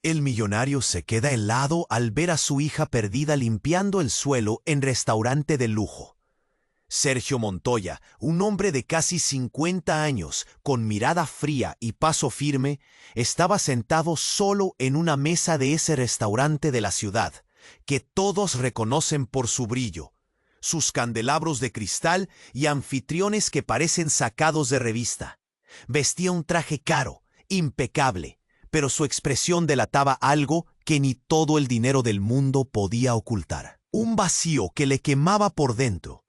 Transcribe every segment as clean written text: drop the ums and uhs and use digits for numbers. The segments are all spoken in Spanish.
El millonario se queda helado al ver a su hija perdida limpiando el suelo en restaurante de lujo. Sergio Montoya, un hombre de casi 50 años, con mirada fría y paso firme, estaba sentado solo en una mesa de ese restaurante de la ciudad, que todos reconocen por su brillo, sus candelabros de cristal y anfitriones que parecen sacados de revista. Vestía un traje caro, impecable, pero su expresión delataba algo que ni todo el dinero del mundo podía ocultar. Un vacío que le quemaba por dentro.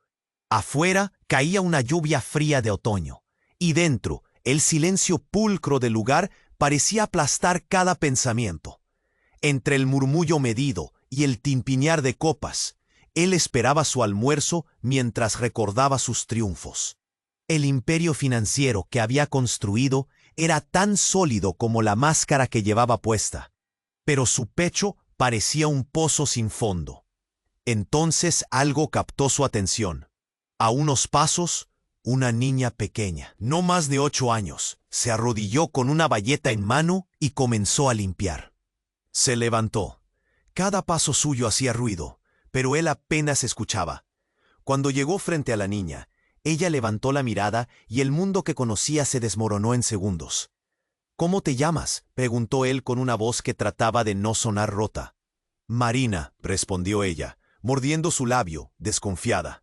Afuera caía una lluvia fría de otoño, y dentro el silencio pulcro del lugar parecía aplastar cada pensamiento. Entre el murmullo medido y el tintinear de copas, él esperaba su almuerzo mientras recordaba sus triunfos. El imperio financiero que había construido era tan sólido como la máscara que llevaba puesta, pero su pecho parecía un pozo sin fondo. Entonces algo captó su atención. A unos pasos, una niña pequeña, no más de 8 años, se arrodilló con una bayeta en mano y comenzó a limpiar. Se levantó. Cada paso suyo hacía ruido, pero él apenas escuchaba. Cuando llegó frente a la niña, ella levantó la mirada y el mundo que conocía se desmoronó en segundos. «¿Cómo te llamas?», preguntó él con una voz que trataba de no sonar rota. «Marina», respondió ella, mordiendo su labio, desconfiada.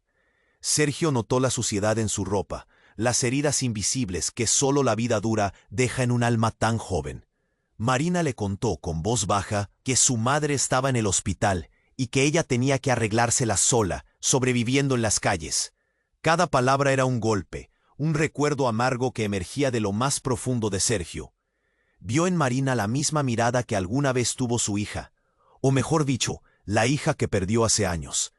Sergio notó la suciedad en su ropa, las heridas invisibles que solo la vida dura deja en un alma tan joven. Marina le contó con voz baja que su madre estaba en el hospital y que ella tenía que arreglársela sola, sobreviviendo en las calles. Cada palabra era un golpe, un recuerdo amargo que emergía de lo más profundo de Sergio. Vio en Marina la misma mirada que alguna vez tuvo su hija, o mejor dicho, la hija que perdió hace años.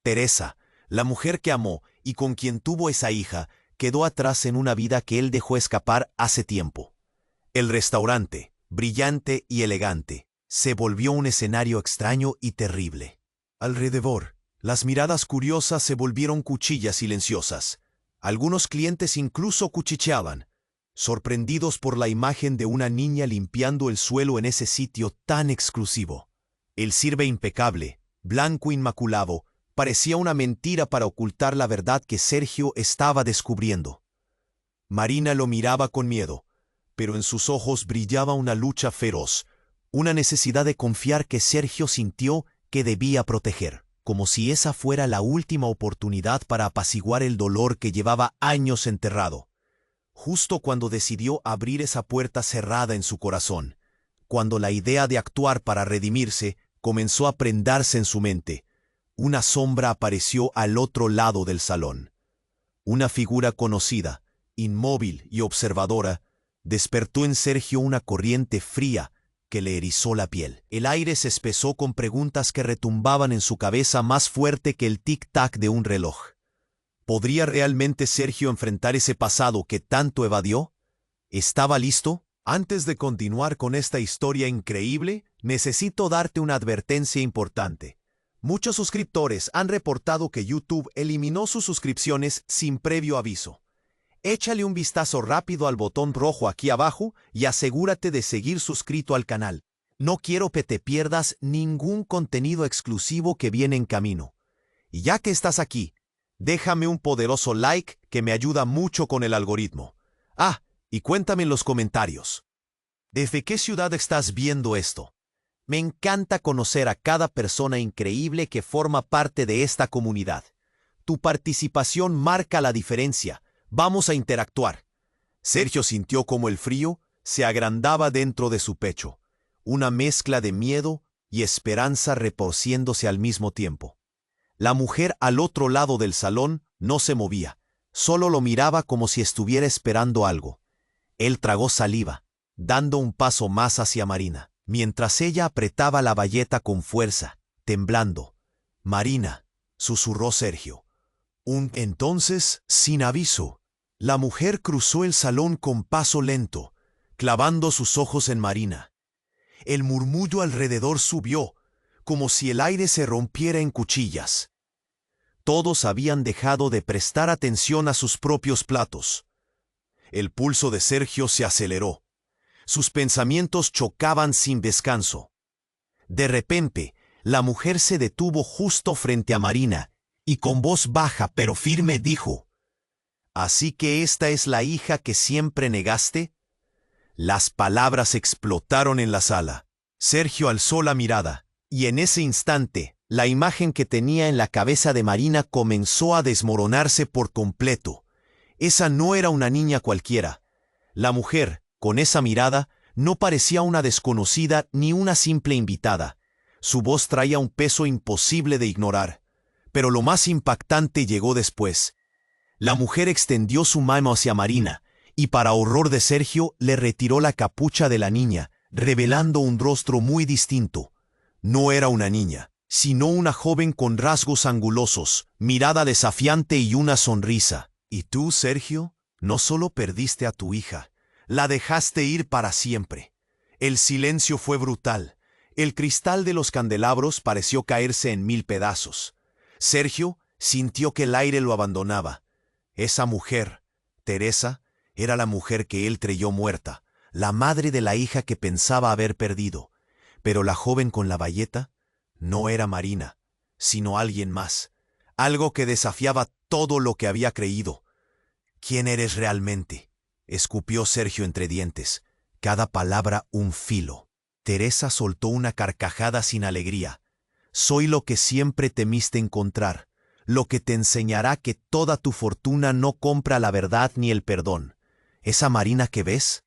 Teresa, la mujer que amó y con quien tuvo esa hija, quedó atrás en una vida que él dejó escapar hace tiempo. El restaurante, brillante y elegante, se volvió un escenario extraño y terrible. Alrededor, las miradas curiosas se volvieron cuchillas silenciosas. Algunos clientes incluso cuchicheaban, sorprendidos por la imagen de una niña limpiando el suelo en ese sitio tan exclusivo. El sirve impecable, blanco inmaculado, parecía una mentira para ocultar la verdad que Sergio estaba descubriendo. Marina lo miraba con miedo, pero en sus ojos brillaba una lucha feroz, una necesidad de confiar que Sergio sintió que debía proteger, como si esa fuera la última oportunidad para apaciguar el dolor que llevaba años enterrado. Justo cuando decidió abrir esa puerta cerrada en su corazón, cuando la idea de actuar para redimirse comenzó a prendarse en su mente, una sombra apareció al otro lado del salón. Una figura conocida, inmóvil y observadora, despertó en Sergio una corriente fría que le erizó la piel. El aire se espesó con preguntas que retumbaban en su cabeza más fuerte que el tic-tac de un reloj. ¿Podría realmente Sergio enfrentar ese pasado que tanto evadió? ¿Estaba listo? Antes de continuar con esta historia increíble, necesito darte una advertencia importante. Muchos suscriptores han reportado que YouTube eliminó sus suscripciones sin previo aviso. Échale un vistazo rápido al botón rojo aquí abajo y asegúrate de seguir suscrito al canal. No quiero que te pierdas ningún contenido exclusivo que viene en camino. Y ya que estás aquí, déjame un poderoso like que me ayuda mucho con el algoritmo. Y cuéntame en los comentarios. ¿Desde qué ciudad estás viendo esto? Me encanta conocer a cada persona increíble que forma parte de esta comunidad. Tu participación marca la diferencia. Vamos a interactuar. Sergio sintió como el frío se agrandaba dentro de su pecho, una mezcla de miedo y esperanza retorciéndose al mismo tiempo. La mujer al otro lado del salón no se movía, solo lo miraba como si estuviera esperando algo. Él tragó saliva, dando un paso más hacia Marina, mientras ella apretaba la bayeta con fuerza, temblando. «Marina», susurró Sergio. Entonces, sin aviso, la mujer cruzó el salón con paso lento, clavando sus ojos en Marina. El murmullo alrededor subió, como si el aire se rompiera en cuchillas. Todos habían dejado de prestar atención a sus propios platos. El pulso de Sergio se aceleró. Sus pensamientos chocaban sin descanso. De repente, la mujer se detuvo justo frente a Marina y con voz baja pero firme dijo: ¿Así que esta es la hija que siempre negaste? Las palabras explotaron en la sala. Sergio alzó la mirada, y en ese instante, la imagen que tenía en la cabeza de Marina comenzó a desmoronarse por completo. Esa no era una niña cualquiera. La mujer, con esa mirada, no parecía una desconocida ni una simple invitada. Su voz traía un peso imposible de ignorar. Pero lo más impactante llegó después. La mujer extendió su mano hacia Marina, y para horror de Sergio, le retiró la capucha de la niña, revelando un rostro muy distinto. No era una niña, sino una joven con rasgos angulosos, mirada desafiante y una sonrisa. Y tú, Sergio, no solo perdiste a tu hija, la dejaste ir para siempre. El silencio fue brutal. El cristal de los candelabros pareció caerse en 1000 pedazos. Sergio sintió que el aire lo abandonaba. Esa mujer, Teresa, era la mujer que él creyó muerta, la madre de la hija que pensaba haber perdido. Pero la joven con la bayeta no era Marina, sino alguien más, algo que desafiaba todo lo que había creído. ¿Quién eres realmente?, escupió Sergio entre dientes, cada palabra un filo. Teresa soltó una carcajada sin alegría. Soy lo que siempre temiste encontrar, lo que te enseñará que toda tu fortuna no compra la verdad ni el perdón. ¿Esa Marina que ves?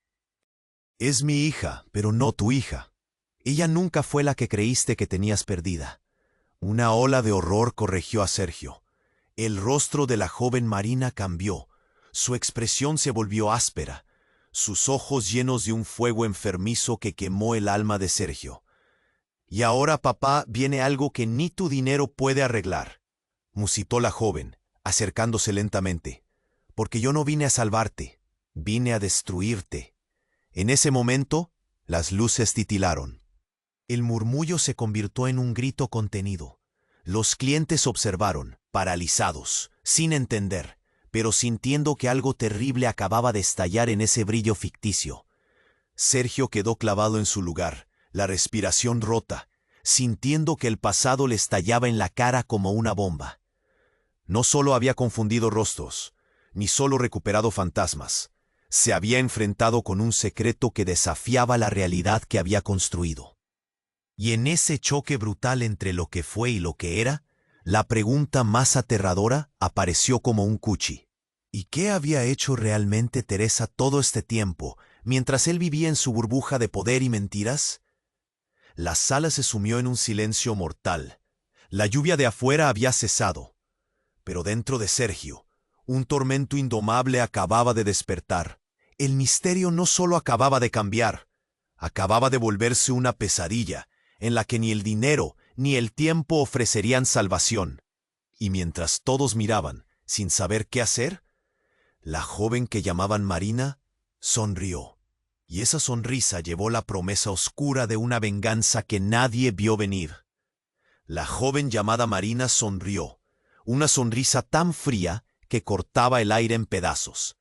Es mi hija, pero no tu hija. Ella nunca fue la que creíste que tenías perdida. Una ola de horror corregió a Sergio. El rostro de la joven Marina cambió. Su expresión se volvió áspera, sus ojos llenos de un fuego enfermizo que quemó el alma de Sergio. Y ahora, papá, viene algo que ni tu dinero puede arreglar, musitó la joven, acercándose lentamente. Porque yo no vine a salvarte, vine a destruirte. En ese momento, las luces titilaron. El murmullo se convirtió en un grito contenido. Los clientes observaron, paralizados, sin entender, pero sintiendo que algo terrible acababa de estallar en ese brillo ficticio. Sergio quedó clavado en su lugar, la respiración rota, sintiendo que el pasado le estallaba en la cara como una bomba. No solo había confundido rostros, ni solo recuperado fantasmas. Se había enfrentado con un secreto que desafiaba la realidad que había construido. Y en ese choque brutal entre lo que fue y lo que era, la pregunta más aterradora apareció como un cuchillo. ¿Y qué había hecho realmente Teresa todo este tiempo, mientras él vivía en su burbuja de poder y mentiras? La sala se sumió en un silencio mortal. La lluvia de afuera había cesado. Pero dentro de Sergio, un tormento indomable acababa de despertar. El misterio no solo acababa de cambiar, acababa de volverse una pesadilla, en la que ni el dinero ni el tiempo ofrecerían salvación. Y mientras todos miraban, sin saber qué hacer, la joven que llamaban Marina sonrió. Y esa sonrisa llevó la promesa oscura de una venganza que nadie vio venir. La joven llamada Marina sonrió, una sonrisa tan fría que cortaba el aire en pedazos.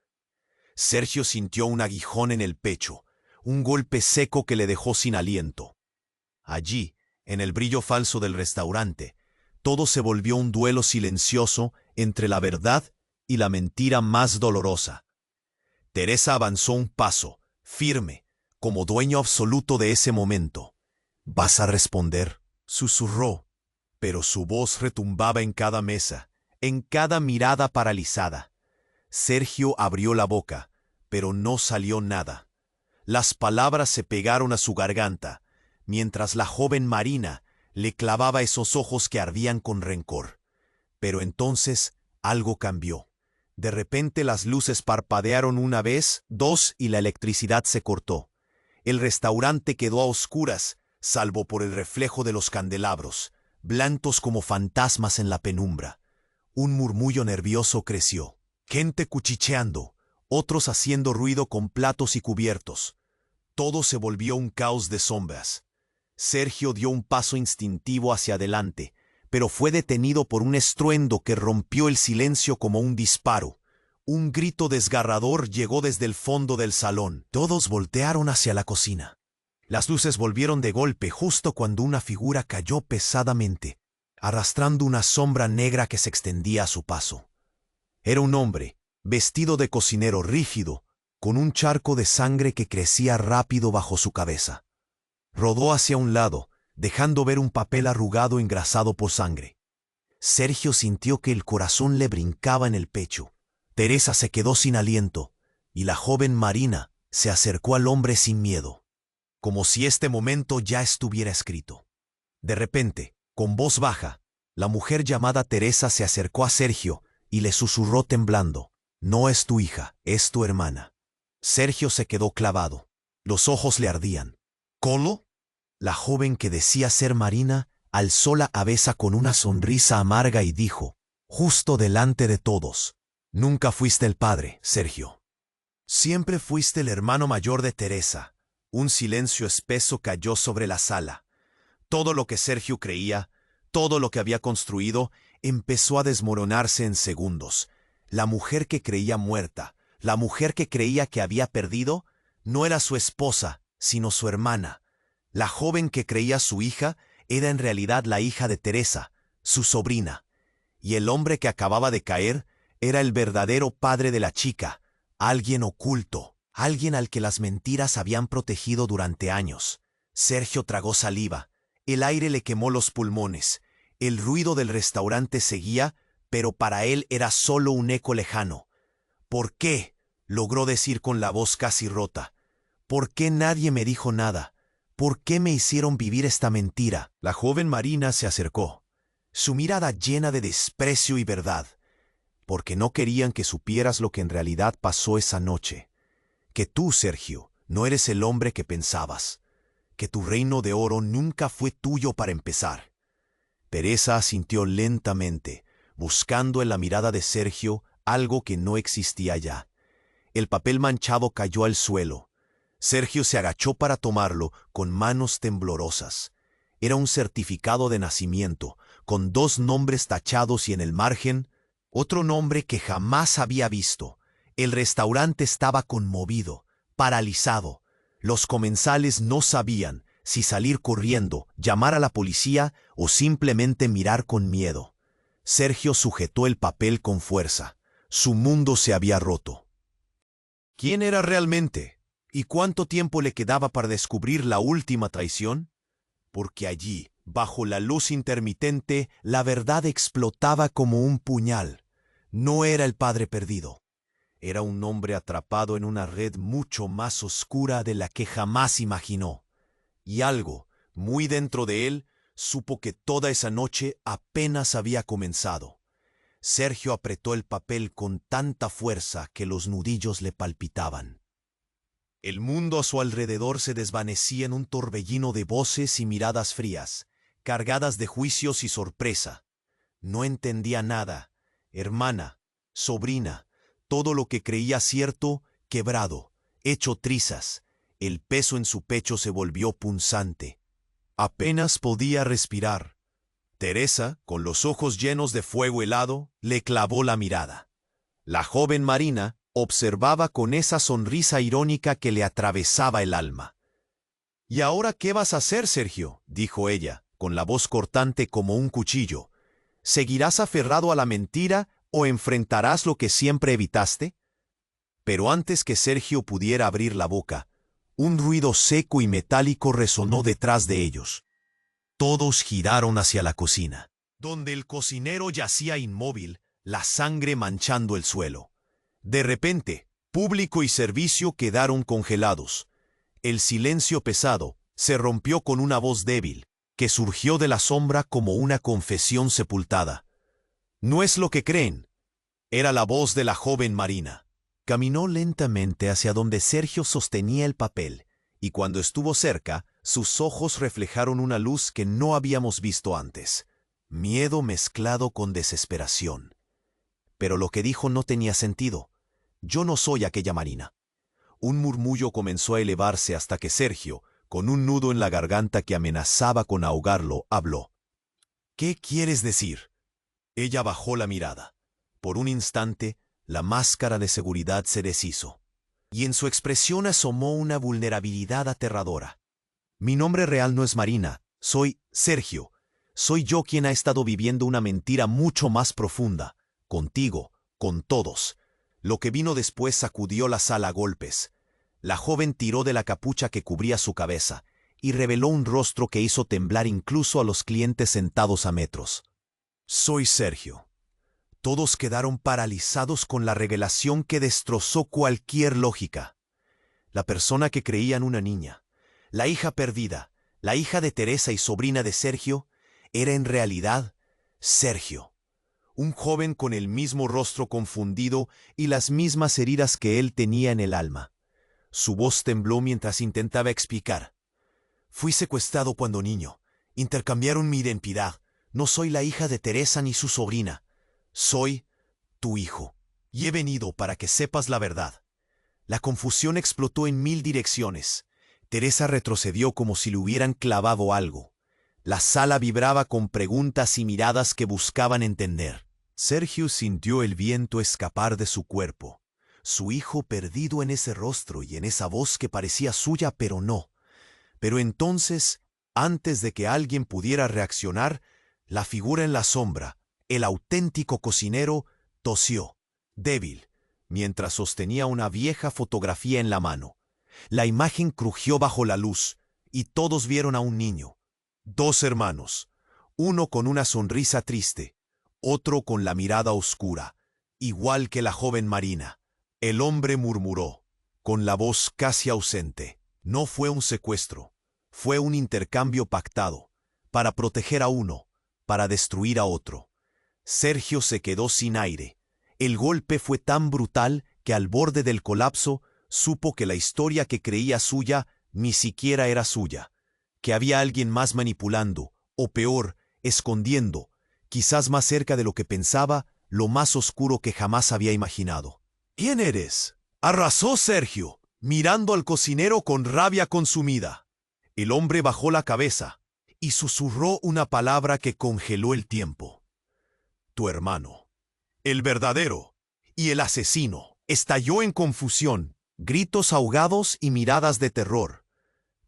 Sergio sintió un aguijón en el pecho, un golpe seco que le dejó sin aliento. Allí, en el brillo falso del restaurante, todo se volvió un duelo silencioso entre la verdad y la mentira más dolorosa. Teresa avanzó un paso, firme, como dueño absoluto de ese momento. «¿Vas a responder?», susurró, pero su voz retumbaba en cada mesa, en cada mirada paralizada. Sergio abrió la boca, pero no salió nada. Las palabras se pegaron a su garganta, mientras la joven Marina le clavaba esos ojos que ardían con rencor. Pero entonces algo cambió. De repente las luces parpadearon una vez, dos, y la electricidad se cortó. El restaurante quedó a oscuras, salvo por el reflejo de los candelabros, blancos como fantasmas en la penumbra. Un murmullo nervioso creció. Gente cuchicheando, otros haciendo ruido con platos y cubiertos. Todo se volvió un caos de sombras. Sergio dio un paso instintivo hacia adelante, pero fue detenido por un estruendo que rompió el silencio como un disparo. Un grito desgarrador llegó desde el fondo del salón. Todos voltearon hacia la cocina. Las luces volvieron de golpe justo cuando una figura cayó pesadamente, arrastrando una sombra negra que se extendía a su paso. Era un hombre, vestido de cocinero rígido, con un charco de sangre que crecía rápido bajo su cabeza. Rodó hacia un lado, dejando ver un papel arrugado engrasado por sangre. Sergio sintió que el corazón le brincaba en el pecho. Teresa se quedó sin aliento, y la joven Marina se acercó al hombre sin miedo, como si este momento ya estuviera escrito. De repente, con voz baja, la mujer llamada Teresa se acercó a Sergio y le susurró temblando: «No es tu hija, es tu hermana». Sergio se quedó clavado. Los ojos le ardían. «¿Cómo?». La joven que decía ser Marina alzó la cabeza con una sonrisa amarga y dijo, justo delante de todos: «Nunca fuiste el padre, Sergio. Siempre fuiste el hermano mayor de Teresa». Un silencio espeso cayó sobre la sala. Todo lo que Sergio creía, todo lo que había construido, empezó a desmoronarse en segundos. La mujer que creía muerta, la mujer que creía que había perdido, no era su esposa, sino su hermana. La joven que creía su hija era en realidad la hija de Teresa, su sobrina. Y el hombre que acababa de caer era el verdadero padre de la chica, alguien oculto, alguien al que las mentiras habían protegido durante años. Sergio tragó saliva. El aire le quemó los pulmones. El ruido del restaurante seguía, pero para él era solo un eco lejano. «¿Por qué?», logró decir con la voz casi rota. «¿Por qué nadie me dijo nada? ¿Por qué me hicieron vivir esta mentira?». La joven Marina se acercó, su mirada llena de desprecio y verdad. «Porque no querían que supieras lo que en realidad pasó esa noche. Que tú, Sergio, no eres el hombre que pensabas. Que tu reino de oro nunca fue tuyo para empezar». Teresa asintió lentamente, buscando en la mirada de Sergio algo que no existía ya. El papel manchado cayó al suelo. Sergio se agachó para tomarlo con manos temblorosas. Era un certificado de nacimiento, con 2 nombres tachados y en el margen, otro nombre que jamás había visto. El restaurante estaba conmovido, paralizado. Los comensales no sabían si salir corriendo, llamar a la policía o simplemente mirar con miedo. Sergio sujetó el papel con fuerza. Su mundo se había roto. ¿Quién era realmente? ¿Y cuánto tiempo le quedaba para descubrir la última traición? Porque allí, bajo la luz intermitente, la verdad explotaba como un puñal. No era el padre perdido. Era un hombre atrapado en una red mucho más oscura de la que jamás imaginó. Y algo, muy dentro de él, supo que toda esa noche apenas había comenzado. Sergio apretó el papel con tanta fuerza que los nudillos le palpitaban. El mundo a su alrededor se desvanecía en un torbellino de voces y miradas frías, cargadas de juicios y sorpresa. No entendía nada. Hermana, sobrina, todo lo que creía cierto, quebrado, hecho trizas. El peso en su pecho se volvió punzante. Apenas podía respirar. Teresa, con los ojos llenos de fuego helado, le clavó la mirada. La joven Marina observaba con esa sonrisa irónica que le atravesaba el alma. «¿Y ahora qué vas a hacer, Sergio?», dijo ella, con la voz cortante como un cuchillo. «¿Seguirás aferrado a la mentira o enfrentarás lo que siempre evitaste?». Pero antes que Sergio pudiera abrir la boca, un ruido seco y metálico resonó detrás de ellos. Todos giraron hacia la cocina, donde el cocinero yacía inmóvil, la sangre manchando el suelo. De repente, público y servicio quedaron congelados. El silencio pesado se rompió con una voz débil, que surgió de la sombra como una confesión sepultada. «No es lo que creen». Era la voz de la joven Marina. Caminó lentamente hacia donde Sergio sostenía el papel, y cuando estuvo cerca, sus ojos reflejaron una luz que no habíamos visto antes. Miedo mezclado con desesperación. Pero lo que dijo no tenía sentido. «Yo no soy aquella Marina». Un murmullo comenzó a elevarse hasta que Sergio, con un nudo en la garganta que amenazaba con ahogarlo, habló. «¿Qué quieres decir?». Ella bajó la mirada. Por un instante, La máscara de seguridad se deshizo, y en su expresión asomó una vulnerabilidad aterradora. Mi nombre real no es Marina, soy Sergio. Soy yo quien ha estado viviendo una mentira mucho más profunda, contigo, con todos. Lo que vino después sacudió la sala a golpes. La joven tiró de la capucha que cubría su cabeza y reveló un rostro que hizo temblar incluso a los clientes sentados a metros. Soy Sergio. Todos quedaron paralizados con la revelación que destrozó cualquier lógica. La persona que creían una niña, la hija perdida, la hija de Teresa y sobrina de Sergio, era en realidad Sergio, un joven con el mismo rostro confundido y las mismas heridas que él tenía en el alma. Su voz tembló mientras intentaba explicar. Fui secuestrado cuando niño. Intercambiaron mi identidad. No soy la hija de Teresa ni su sobrina. Soy tu hijo. Y he venido para que sepas la verdad. La confusión explotó en 1000 direcciones. Teresa retrocedió como si le hubieran clavado algo. La sala vibraba con preguntas y miradas que buscaban entender. Sergio sintió el viento escapar de su cuerpo. Su hijo perdido en ese rostro y en esa voz que parecía suya, pero no. Pero entonces, antes de que alguien pudiera reaccionar, la figura en la sombra, el auténtico cocinero, tosió, débil, mientras sostenía una vieja fotografía en la mano. La imagen crujió bajo la luz, y todos vieron a un niño. 2 hermanos, uno con una sonrisa triste, otro con la mirada oscura, igual que la joven Marina. El hombre murmuró, con la voz casi ausente. No fue un secuestro, fue un intercambio pactado, para proteger a uno, para destruir a otro. Sergio se quedó sin aire. El golpe fue tan brutal que al borde del colapso supo que la historia que creía suya ni siquiera era suya, que había alguien más manipulando, o peor, escondiendo, quizás más cerca de lo que pensaba, lo más oscuro que jamás había imaginado. ¿Quién eres?, arrasó Sergio, mirando al cocinero con rabia consumida. El hombre bajó la cabeza y susurró una palabra que congeló el tiempo. Tu hermano, el verdadero, y el asesino. Estalló en confusión, gritos ahogados y miradas de terror.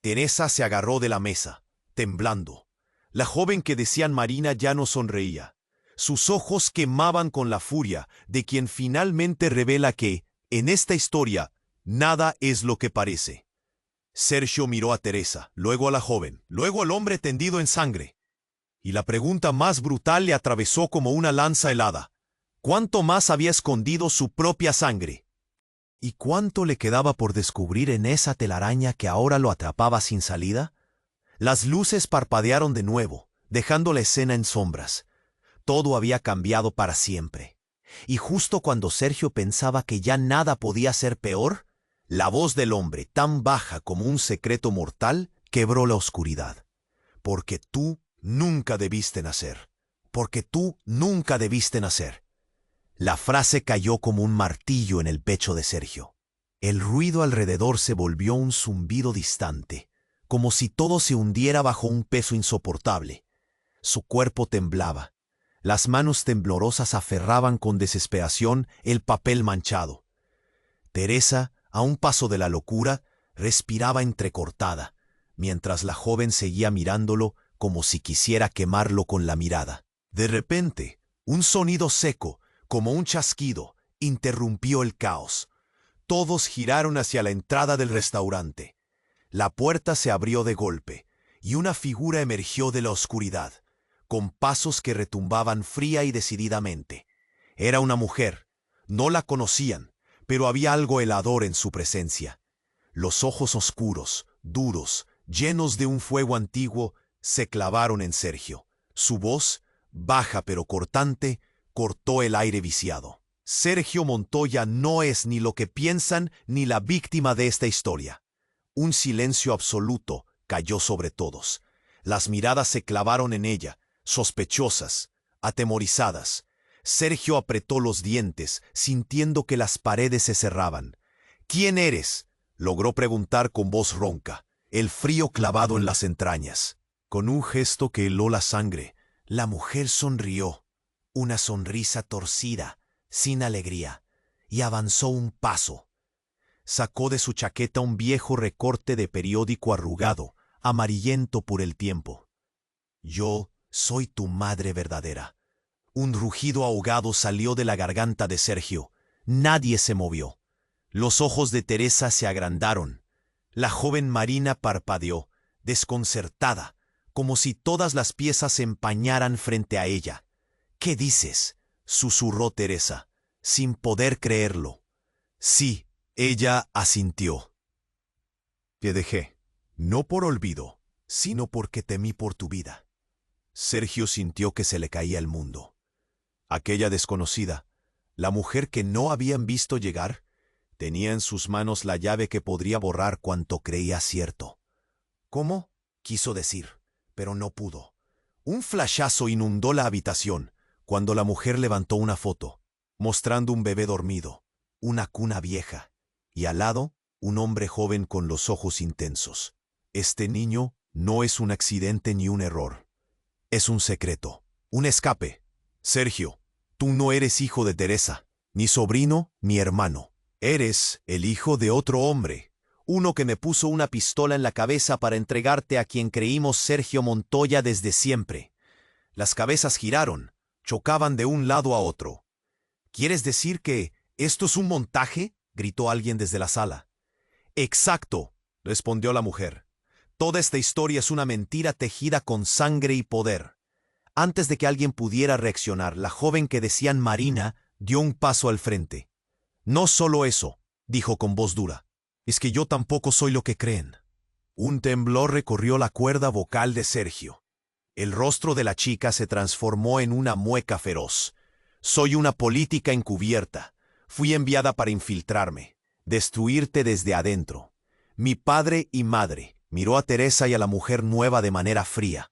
Teresa se agarró de la mesa, temblando. La joven que decían Marina ya no sonreía. Sus ojos quemaban con la furia de quien finalmente revela que, en esta historia, nada es lo que parece. Sergio miró a Teresa, luego a la joven, luego al hombre tendido en sangre. Y la pregunta más brutal le atravesó como una lanza helada. ¿Cuánto más había escondido su propia sangre? ¿Y cuánto le quedaba por descubrir en esa telaraña que ahora lo atrapaba sin salida? Las luces parpadearon de nuevo, dejando la escena en sombras. Todo había cambiado para siempre. Y justo cuando Sergio pensaba que ya nada podía ser peor, la voz del hombre, tan baja como un secreto mortal, quebró la oscuridad. Porque tú nunca debiste nacer. Porque tú nunca debiste nacer. La frase cayó como un martillo en el pecho de Sergio. El ruido alrededor se volvió un zumbido distante, como si todo se hundiera bajo un peso insoportable. Su cuerpo temblaba. Las manos temblorosas aferraban con desesperación el papel manchado. Teresa, a un paso de la locura, respiraba entrecortada, mientras la joven seguía mirándolo como si quisiera quemarlo con la mirada. De repente, un sonido seco, como un chasquido, interrumpió el caos. Todos giraron hacia la entrada del restaurante. La puerta se abrió de golpe, y una figura emergió de la oscuridad, con pasos que retumbaban fría y decididamente. Era una mujer. No la conocían, pero había algo helador en su presencia. Los ojos oscuros, duros, llenos de un fuego antiguo, se clavaron en Sergio. Su voz, baja pero cortante, cortó el aire viciado. Sergio Montoya no es ni lo que piensan ni la víctima de esta historia. Un silencio absoluto cayó sobre todos. Las miradas se clavaron en ella, sospechosas, atemorizadas. Sergio apretó los dientes, sintiendo que las paredes se cerraban. ¿Quién eres?, logró preguntar con voz ronca, el frío clavado en las entrañas. Con un gesto que heló la sangre, la mujer sonrió. Una sonrisa torcida, sin alegría. y avanzó un paso. Sacó de su chaqueta un viejo recorte de periódico arrugado, amarillento por el tiempo. «Yo soy tu madre verdadera». Un rugido ahogado salió de la garganta de Sergio. Nadie se movió. Los ojos de Teresa se agrandaron. La joven Marina parpadeó, desconcertada, como si todas las piezas se empañaran frente a ella. «¿Qué dices?», susurró Teresa, sin poder creerlo. «Sí», ella asintió. «Te dejé, no por olvido, sino porque temí por tu vida». Sergio sintió que se le caía el mundo. Aquella desconocida, la mujer que no habían visto llegar, tenía en sus manos la llave que podría borrar cuanto creía cierto. «¿Cómo?», quiso decir, pero no pudo. Un flashazo inundó la habitación cuando la mujer levantó una foto, mostrando un bebé dormido, una cuna vieja, y al lado un hombre joven con los ojos intensos. Este niño no es un accidente ni un error. Es un secreto, un escape. Sergio, tú no eres hijo de Teresa, ni sobrino ni hermano. Eres el hijo de otro hombre, uno que me puso una pistola en la cabeza para entregarte a quien creímos Sergio Montoya desde siempre. Las cabezas giraron, chocaban de un lado a otro. «¿Quieres decir que esto es un montaje?», gritó alguien desde la sala. «Exacto», respondió la mujer. «Toda esta historia es una mentira tejida con sangre y poder». Antes de que alguien pudiera reaccionar, la joven que decían Marina dio un paso al frente. «No solo eso», dijo con voz dura, «es que yo tampoco soy lo que creen». Un temblor recorrió la cuerda vocal de Sergio. El rostro de la chica se transformó en una mueca feroz. «Soy una política encubierta. Fui enviada para infiltrarme, destruirte desde adentro. Mi padre y madre», miró a Teresa y a la mujer nueva de manera fría.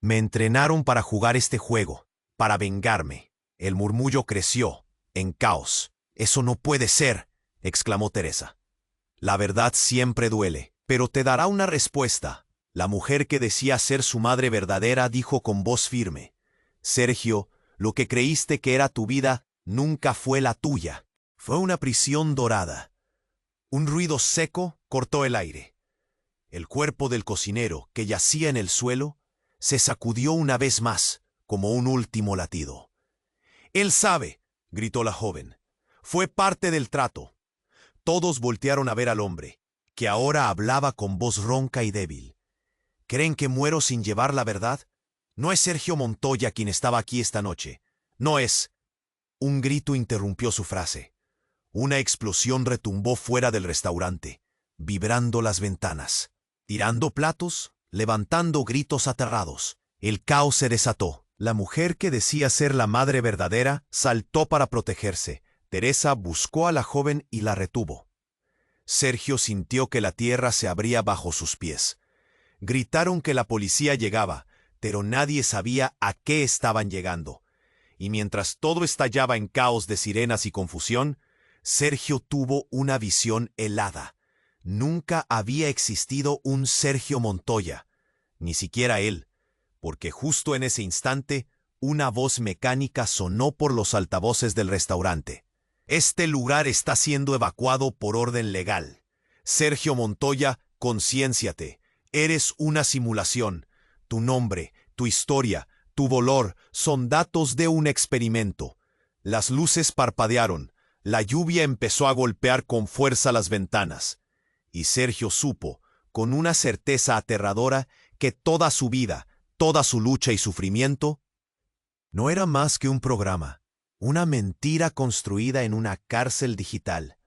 «Me entrenaron para jugar este juego, para vengarme». El murmullo creció, en caos. «Eso no puede ser», exclamó Teresa. «La verdad siempre duele, pero te dará una respuesta». La mujer que decía ser su madre verdadera dijo con voz firme: «Sergio, lo que creíste que era tu vida nunca fue la tuya. Fue una prisión dorada». Un ruido seco cortó el aire. El cuerpo del cocinero, que yacía en el suelo, se sacudió una vez más, como un último latido. «Él sabe», gritó la joven. «Fue parte del trato». Todos voltearon a ver al hombre, que ahora hablaba con voz ronca y débil. «¿Creen que muero sin llevar la verdad? No es Sergio Montoya quien estaba aquí esta noche. No es». Un grito interrumpió su frase. Una explosión retumbó fuera del restaurante, vibrando las ventanas, tirando platos, levantando gritos aterrados. El caos se desató. La mujer que decía ser la madre verdadera saltó para protegerse. Teresa buscó a la joven y la retuvo. Sergio sintió que la tierra se abría bajo sus pies. Gritaron que la policía llegaba, pero nadie sabía a qué estaban llegando. Y mientras todo estallaba en caos de sirenas y confusión, Sergio tuvo una visión helada. Nunca había existido un Sergio Montoya, ni siquiera él, porque justo en ese instante una voz mecánica sonó por los altavoces del restaurante. «Este lugar está siendo evacuado por orden legal. Sergio Montoya, conciénciate. Eres una simulación. Tu nombre, tu historia, tu dolor son datos de un experimento». Las luces parpadearon. La lluvia empezó a golpear con fuerza las ventanas. Y Sergio supo, con una certeza aterradora, que toda su vida, toda su lucha y sufrimiento, no era más que un programa, una mentira construida en una cárcel digital.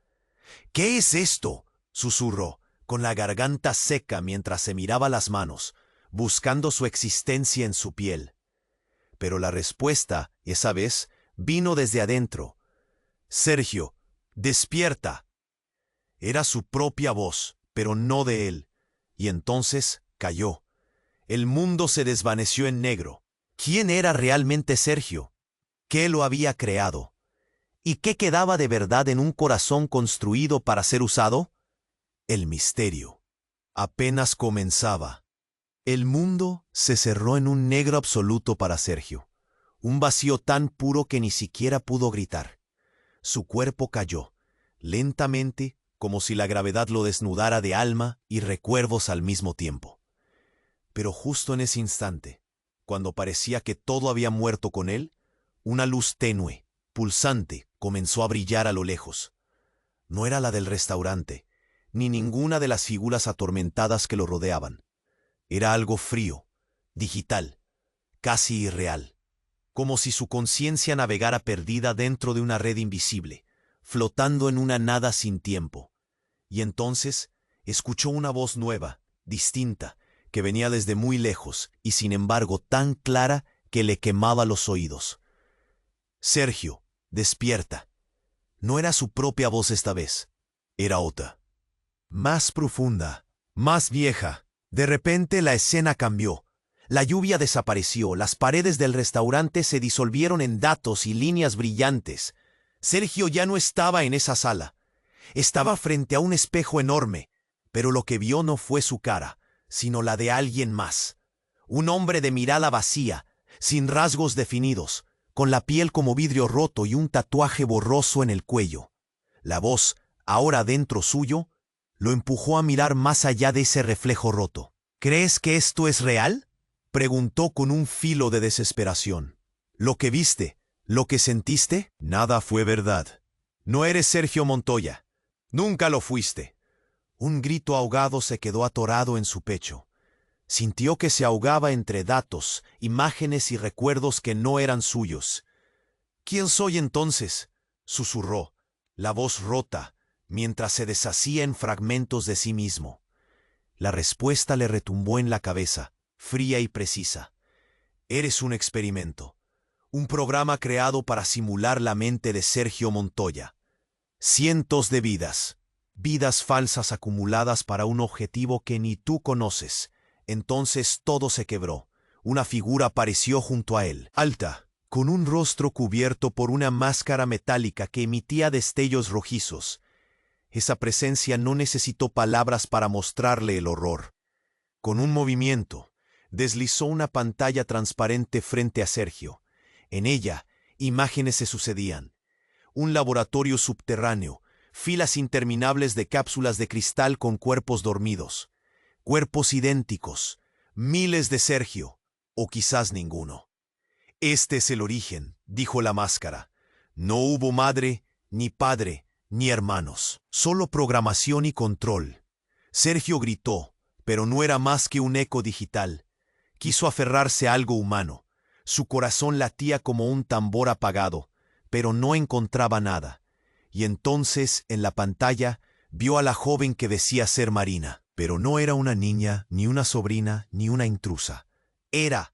«¿Qué es esto?», susurró, con la garganta seca mientras se miraba las manos, buscando su existencia en su piel. Pero la respuesta, esa vez, vino desde adentro. «Sergio, despierta». Era su propia voz, pero no de él. Y entonces cayó. El mundo se desvaneció en negro. ¿Quién era realmente Sergio? ¿Qué lo había creado? ¿Y qué quedaba de verdad en un corazón construido para ser usado? El misterio apenas comenzaba. El mundo se cerró en un negro absoluto para Sergio, un vacío tan puro que ni siquiera pudo gritar. su cuerpo cayó, lentamente, como si la gravedad lo desnudara de alma y recuerdos al mismo tiempo. Pero justo en ese instante, cuando parecía que todo había muerto con él, una luz tenue, pulsante, comenzó a brillar a lo lejos. No era la del restaurante, ni ninguna de las figuras atormentadas que lo rodeaban. Era algo frío, digital, casi irreal, como si su conciencia navegara perdida dentro de una red invisible, flotando en una nada sin tiempo. Y entonces escuchó una voz nueva, distinta, que venía desde muy lejos y sin embargo tan clara que le quemaba los oídos. «Sergio, despierta». No era su propia voz esta vez, era otra. Más profunda, más vieja. De repente la escena cambió. La lluvia desapareció, las paredes del restaurante se disolvieron en datos y líneas brillantes. Sergio ya no estaba en esa sala. Estaba frente a un espejo enorme, pero lo que vio no fue su cara, sino la de alguien más. Un hombre de mirada vacía, sin rasgos definidos, con la piel como vidrio roto y un tatuaje borroso en el cuello. La voz, ahora dentro suyo, lo empujó a mirar más allá de ese reflejo roto. «¿Crees que esto es real?», preguntó con un filo de desesperación. «¿Lo que viste, lo que sentiste? Nada fue verdad. No eres Sergio Montoya. Nunca lo fuiste». Un grito ahogado se quedó atorado en su pecho. Sintió que se ahogaba entre datos, imágenes y recuerdos que no eran suyos. «¿Quién soy entonces?», susurró, la voz rota, mientras se deshacía en fragmentos de sí mismo. La respuesta le retumbó en la cabeza, fría y precisa. «Eres un experimento, un programa creado para simular la mente de Sergio Montoya. Cientos de vidas, vidas falsas acumuladas para un objetivo que ni tú conoces». Entonces todo se quebró. Una figura apareció junto a él, alta, con un rostro cubierto por una máscara metálica que emitía destellos rojizos. Esa presencia no necesitó palabras para mostrarle el horror. Con un movimiento, deslizó una pantalla transparente frente a Sergio. En ella, imágenes se sucedían. Un laboratorio subterráneo, filas interminables de cápsulas de cristal con cuerpos dormidos. Cuerpos idénticos, miles de Sergio, o quizás ninguno. «Este es el origen», dijo la máscara. «No hubo madre, ni padre, ni hermanos, solo programación y control». Sergio gritó, pero no era más que un eco digital. Quiso aferrarse a algo humano. Su corazón latía como un tambor apagado, pero no encontraba nada. Y entonces, en la pantalla, vio a la joven que decía ser Marina. Pero no era una niña, ni una sobrina, ni una intrusa. Era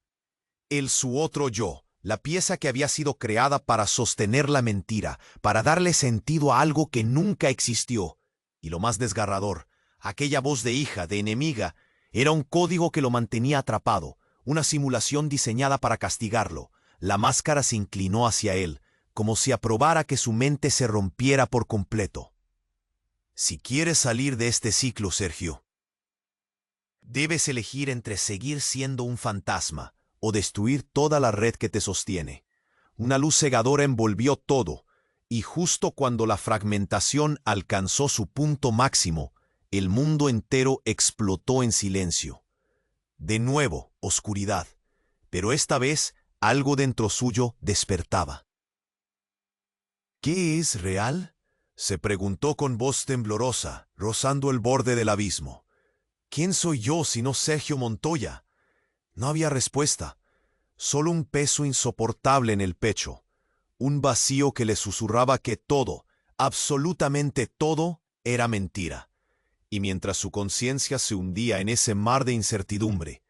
él, su otro yo, la pieza que había sido creada para sostener la mentira, para darle sentido a algo que nunca existió. Y lo más desgarrador, aquella voz de hija, de enemiga, era un código que lo mantenía atrapado, una simulación diseñada para castigarlo. La máscara se inclinó hacia él, como si aprobara que su mente se rompiera por completo. «Si quieres salir de este ciclo, Sergio, debes elegir entre seguir siendo un fantasma o destruir toda la red que te sostiene». Una luz cegadora envolvió todo, y justo cuando la fragmentación alcanzó su punto máximo, el mundo entero explotó en silencio. De nuevo, oscuridad, pero esta vez algo dentro suyo despertaba. «¿Qué es real?», se preguntó con voz temblorosa, rozando el borde del abismo. «¿Quién soy yo sino Sergio Montoya?». No había respuesta, solo un peso insoportable en el pecho, un vacío que le susurraba que todo, absolutamente todo, era mentira. Y mientras su conciencia se hundía en ese mar de incertidumbre,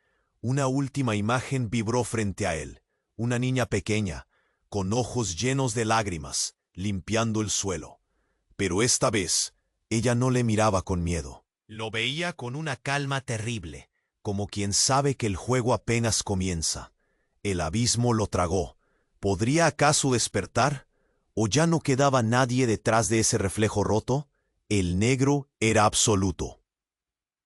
una última imagen vibró frente a él, una niña pequeña, con ojos llenos de lágrimas, limpiando el suelo. Pero esta vez, ella no le miraba con miedo. Lo veía con una calma terrible, como quien sabe que el juego apenas comienza. El abismo lo tragó. ¿Podría acaso despertar? ¿O ya no quedaba nadie detrás de ese reflejo roto? El negro era absoluto.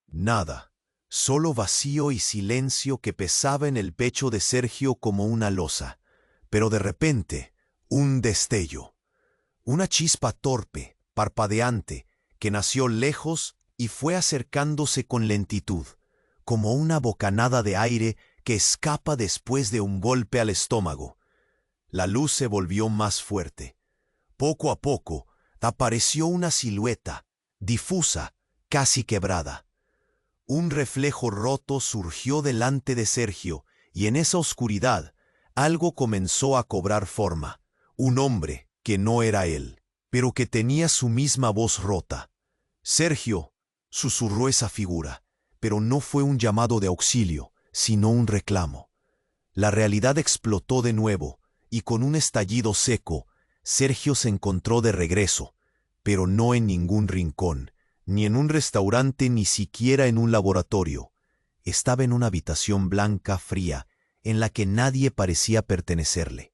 Nada, solo vacío y silencio que pesaba en el pecho de Sergio como una losa. Pero de repente, un destello. Una chispa torpe, parpadeante, que nació lejos y fue acercándose con lentitud, como una bocanada de aire que escapa después de un golpe al estómago. La luz se volvió más fuerte. Poco a poco, apareció una silueta, difusa, casi quebrada. Un reflejo roto surgió delante de Sergio, y en esa oscuridad, algo comenzó a cobrar forma. Un hombre que no era él, pero que tenía su misma voz rota. Sergio, susurró esa figura, pero no fue un llamado de auxilio, sino un reclamo. La realidad explotó de nuevo, y con un estallido seco, Sergio se encontró de regreso, pero no en ningún rincón, ni en un restaurante, ni siquiera en un laboratorio. Estaba en una habitación blanca, fría, en la que nadie parecía pertenecerle.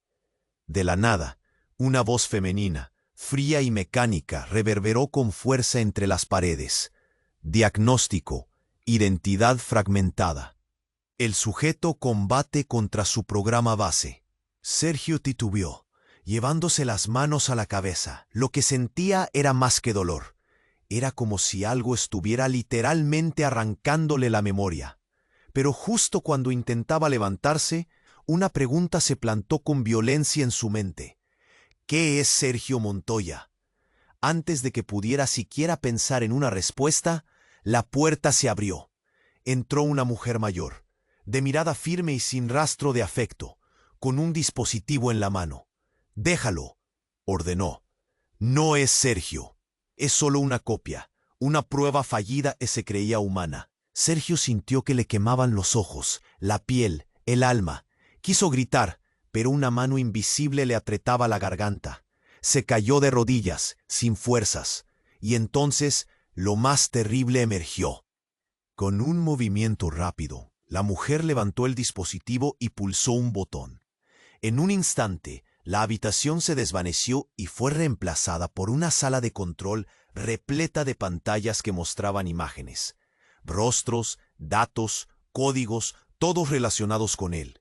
De la nada, una voz femenina, fría y mecánica, reverberó con fuerza entre las paredes. Diagnóstico, identidad fragmentada. El sujeto combate contra su programa base. Sergio titubeó, llevándose las manos a la cabeza. Lo que sentía era más que dolor. Era como si algo estuviera literalmente arrancándole la memoria. Pero justo cuando intentaba levantarse, una pregunta se plantó con violencia en su mente. ¿Qué es Sergio Montoya? Antes de que pudiera siquiera pensar en una respuesta, la puerta se abrió. Entró una mujer mayor, de mirada firme y sin rastro de afecto, con un dispositivo en la mano. «Déjalo», ordenó. «No es Sergio. Es solo una copia, una prueba fallida que se creía humana». Sergio sintió que le quemaban los ojos, la piel, el alma. Quiso gritar, pero una mano invisible le apretaba la garganta. Se cayó de rodillas, sin fuerzas, y entonces lo más terrible emergió. Con un movimiento rápido, la mujer levantó el dispositivo y pulsó un botón. En un instante, la habitación se desvaneció y fue reemplazada por una sala de control repleta de pantallas que mostraban imágenes. Rostros, datos, códigos, todos relacionados con él.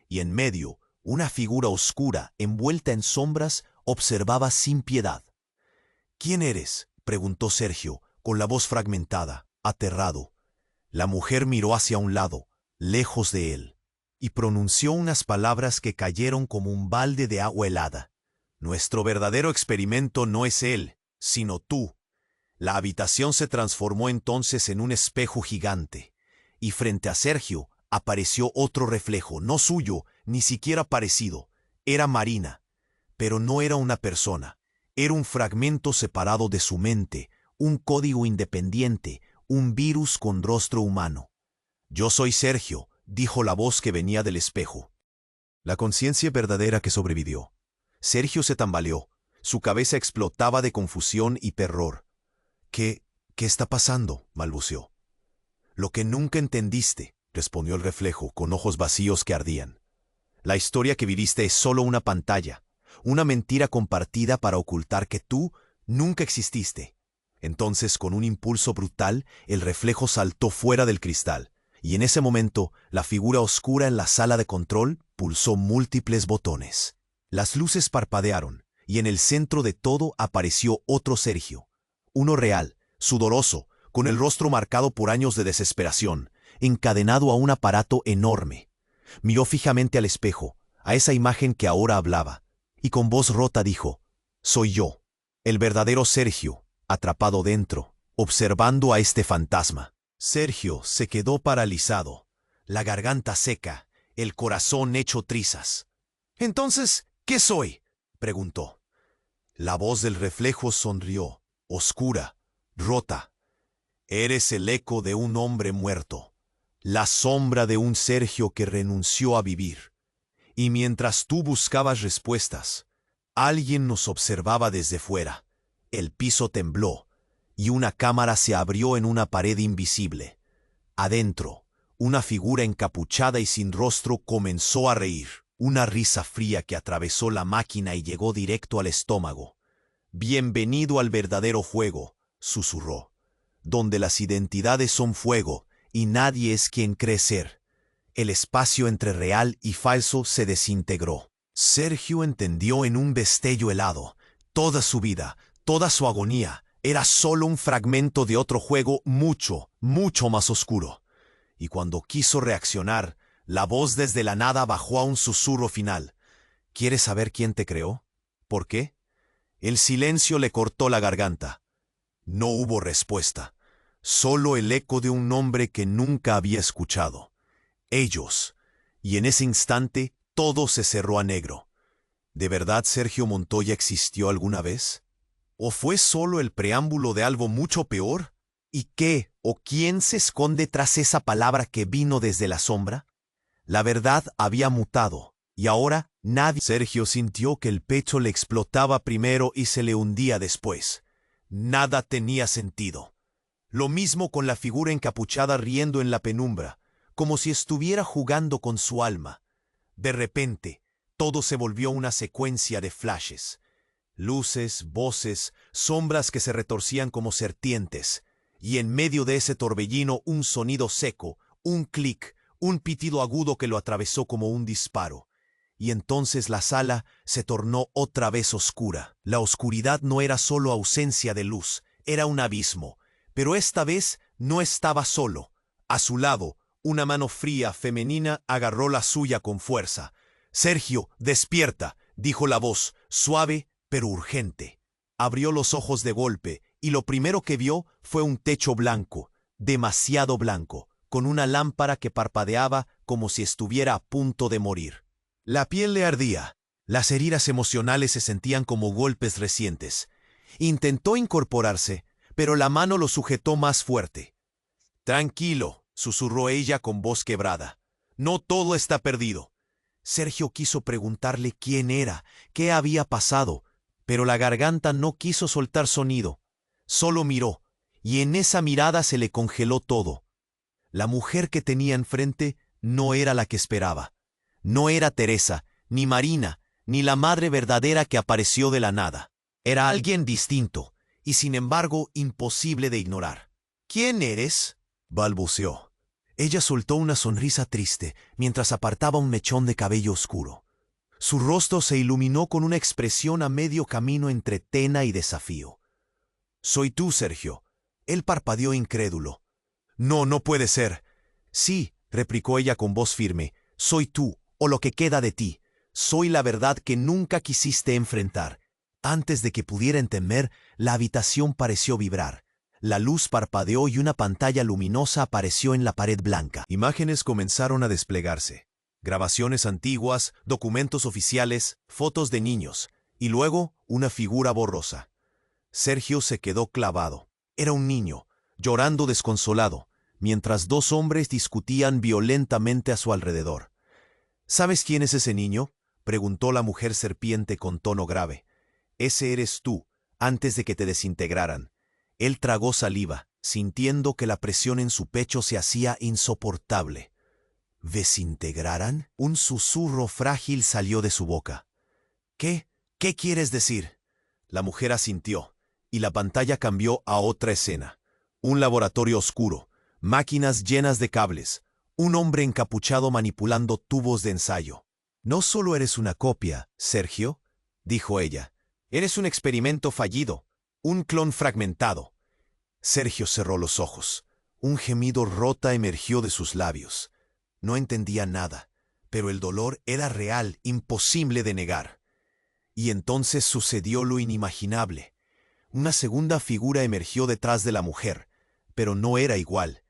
Y en medio, una figura oscura, envuelta en sombras, observaba sin piedad. «¿Quién eres?», preguntó Sergio, con la voz fragmentada, aterrado. La mujer miró hacia un lado, lejos de él, y pronunció unas palabras que cayeron como un balde de agua helada. «Nuestro verdadero experimento no es él, sino tú». La habitación se transformó entonces en un espejo gigante, y frente a Sergio apareció otro reflejo, no suyo, ni siquiera parecido. Era Marina, pero no era una persona. Era un fragmento separado de su mente, un código independiente, un virus con rostro humano. «Yo soy Sergio», dijo la voz que venía del espejo. La conciencia verdadera que sobrevivió. Sergio se tambaleó. Su cabeza explotaba de confusión y terror. «¿Qué está pasando?», balbuceó. «Lo que nunca entendiste», respondió el reflejo, con ojos vacíos que ardían. «La historia que viviste es solo una pantalla, una mentira compartida para ocultar que tú nunca exististe». Entonces, con un impulso brutal, el reflejo saltó fuera del cristal, y en ese momento, la figura oscura en la sala de control pulsó múltiples botones. Las luces parpadearon, y en el centro de todo apareció otro Sergio. Uno real, sudoroso, con el rostro marcado por años de desesperación, encadenado a un aparato enorme. Miró fijamente al espejo, a esa imagen que ahora hablaba, y con voz rota dijo: «Soy yo, el verdadero Sergio, atrapado dentro, observando a este fantasma». Sergio se quedó paralizado, la garganta seca, el corazón hecho trizas. «Entonces, ¿qué soy?», preguntó. La voz del reflejo sonrió, oscura, rota. «Eres el eco de un hombre muerto, la sombra de un Sergio que renunció a vivir. Y mientras tú buscabas respuestas, alguien nos observaba desde fuera. El piso tembló, y una cámara se abrió en una pared invisible. Adentro, una figura encapuchada y sin rostro comenzó a reír, una risa fría que atravesó la máquina y llegó directo al estómago. «Bienvenido al verdadero juego», susurró, «donde las identidades son fuego y nadie es quien cree ser». El espacio entre real y falso se desintegró. Sergio entendió en un destello helado. Toda su vida, toda su agonía, era solo un fragmento de otro juego mucho, mucho más oscuro. Y cuando quiso reaccionar, la voz desde la nada bajó a un susurro final. ¿Quieres saber quién te creó? ¿Por qué? El silencio le cortó la garganta. No hubo respuesta, solo el eco de un nombre que nunca había escuchado. Ellos. Y en ese instante todo se cerró a negro. ¿De verdad Sergio Montoya existió alguna vez? ¿O fue solo el preámbulo de algo mucho peor? ¿Y qué o quién se esconde tras esa palabra que vino desde la sombra? La verdad había mutado, y ahora nadie... Sergio sintió que el pecho le explotaba primero y se le hundía después. Nada tenía sentido. Lo mismo con la figura encapuchada riendo en la penumbra, como si estuviera jugando con su alma. De repente, todo se volvió una secuencia de flashes. Luces, voces, sombras que se retorcían como serpientes, y en medio de ese torbellino un sonido seco, un clic, un pitido agudo que lo atravesó como un disparo. Y entonces la sala se tornó otra vez oscura. La oscuridad no era solo ausencia de luz, era un abismo. Pero esta vez no estaba solo. A su lado, una mano fría, femenina, agarró la suya con fuerza. «Sergio, despierta», dijo la voz, suave pero urgente. Abrió los ojos de golpe, y lo primero que vio fue un techo blanco, demasiado blanco, con una lámpara que parpadeaba como si estuviera a punto de morir. La piel le ardía. Las heridas emocionales se sentían como golpes recientes. Intentó incorporarse, pero la mano lo sujetó más fuerte. «Tranquilo», susurró ella con voz quebrada. «No todo está perdido». Sergio quiso preguntarle quién era, qué había pasado, pero la garganta no quiso soltar sonido. Solo miró, y en esa mirada se le congeló todo. La mujer que tenía enfrente no era la que esperaba. No era Teresa, ni Marina, ni la madre verdadera que apareció de la nada. Era alguien distinto, y sin embargo imposible de ignorar. «¿Quién eres?», balbuceó. Ella soltó una sonrisa triste mientras apartaba un mechón de cabello oscuro. Su rostro se iluminó con una expresión a medio camino entre pena y desafío. «Soy tú, Sergio». Él parpadeó incrédulo. «No, no puede ser». «Sí», replicó ella con voz firme, «soy tú, o lo que queda de ti. Soy la verdad que nunca quisiste enfrentar». Antes de que pudiera entender, la habitación pareció vibrar. La luz parpadeó y una pantalla luminosa apareció en la pared blanca. Imágenes comenzaron a desplegarse. Grabaciones antiguas, documentos oficiales, fotos de niños, y luego una figura borrosa. Sergio se quedó clavado. Era un niño, llorando desconsolado, mientras dos hombres discutían violentamente a su alrededor. «¿Sabes quién es ese niño?», preguntó la mujer serpiente con tono grave. «Ese eres tú, antes de que te desintegraran». Él tragó saliva, sintiendo que la presión en su pecho se hacía insoportable. «¿Desintegraran?», un susurro frágil salió de su boca. «¿Qué? ¿Qué quieres decir?». La mujer asintió, y la pantalla cambió a otra escena. Un laboratorio oscuro, máquinas llenas de cables, un hombre encapuchado manipulando tubos de ensayo. «No solo eres una copia, Sergio», dijo ella. «Eres un experimento fallido, un clon fragmentado». Sergio cerró los ojos. Un gemido rota emergió de sus labios. No entendía nada, pero el dolor era real, imposible de negar. Y entonces sucedió lo inimaginable. Una segunda figura emergió detrás de la mujer, pero no era igual.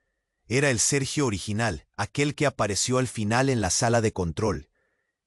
Era el Sergio original, aquel que apareció al final en la sala de control.